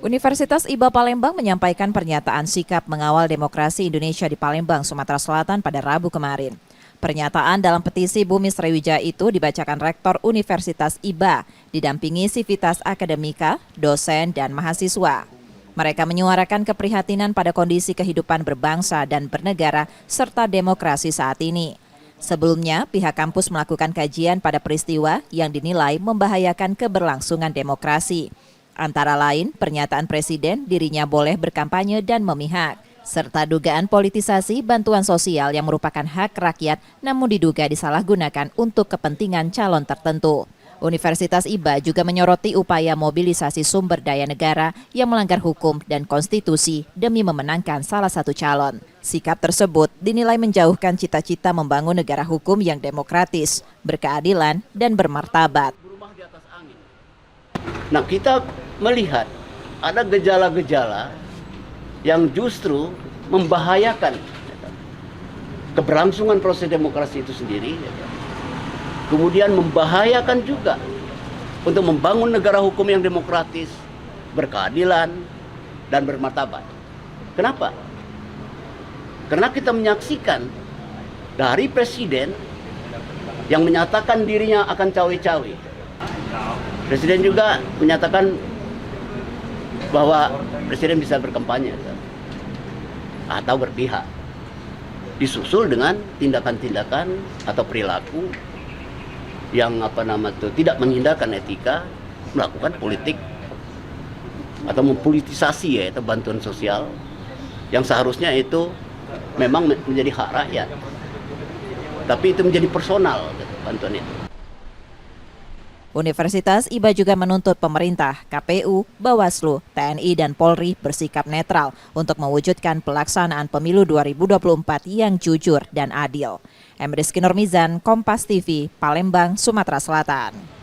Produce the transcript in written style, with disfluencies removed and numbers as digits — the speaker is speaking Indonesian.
Universitas IBA Palembang menyampaikan pernyataan sikap mengawal demokrasi Indonesia di Palembang, Sumatera Selatan pada Rabu kemarin. Pernyataan dalam petisi Bumi Sriwijaya itu dibacakan Rektor Universitas IBA, didampingi Sivitas Akademika, dosen, dan mahasiswa. Mereka menyuarakan keprihatinan pada kondisi kehidupan berbangsa dan bernegara serta demokrasi saat ini. Sebelumnya, pihak kampus melakukan kajian pada peristiwa yang dinilai membahayakan keberlangsungan demokrasi. Antara lain, pernyataan Presiden dirinya boleh berkampanye dan memihak, serta dugaan politisasi bantuan sosial yang merupakan hak rakyat namun diduga disalahgunakan untuk kepentingan calon tertentu. Universitas IBA juga menyoroti upaya mobilisasi sumber daya negara yang melanggar hukum dan konstitusi demi memenangkan salah satu calon. Sikap tersebut dinilai menjauhkan cita-cita membangun negara hukum yang demokratis, berkeadilan, dan bermartabat. Nah, kita melihat ada gejala-gejala yang justru membahayakan keberlangsungan proses demokrasi itu sendiri. Kemudian membahayakan juga untuk membangun negara hukum yang demokratis, berkeadilan, dan bermartabat. Kenapa? Karena kita menyaksikan dari Presiden yang menyatakan dirinya akan cawe-cawe. Presiden juga menyatakan bahwa Presiden bisa berkampanye atau berpihak. Disusul dengan tindakan-tindakan atau perilaku yang tidak menghindarkan etika, melakukan politik atau mempolitisasi atau bantuan sosial yang seharusnya itu memang menjadi hak rakyat. Tapi itu menjadi personal bantuan itu. Universitas IBA juga menuntut pemerintah, KPU, Bawaslu, TNI, dan Polri bersikap netral untuk mewujudkan pelaksanaan pemilu 2024 yang jujur dan adil. Rizky Nurmizan, Kompas TV, Palembang, Sumatera Selatan.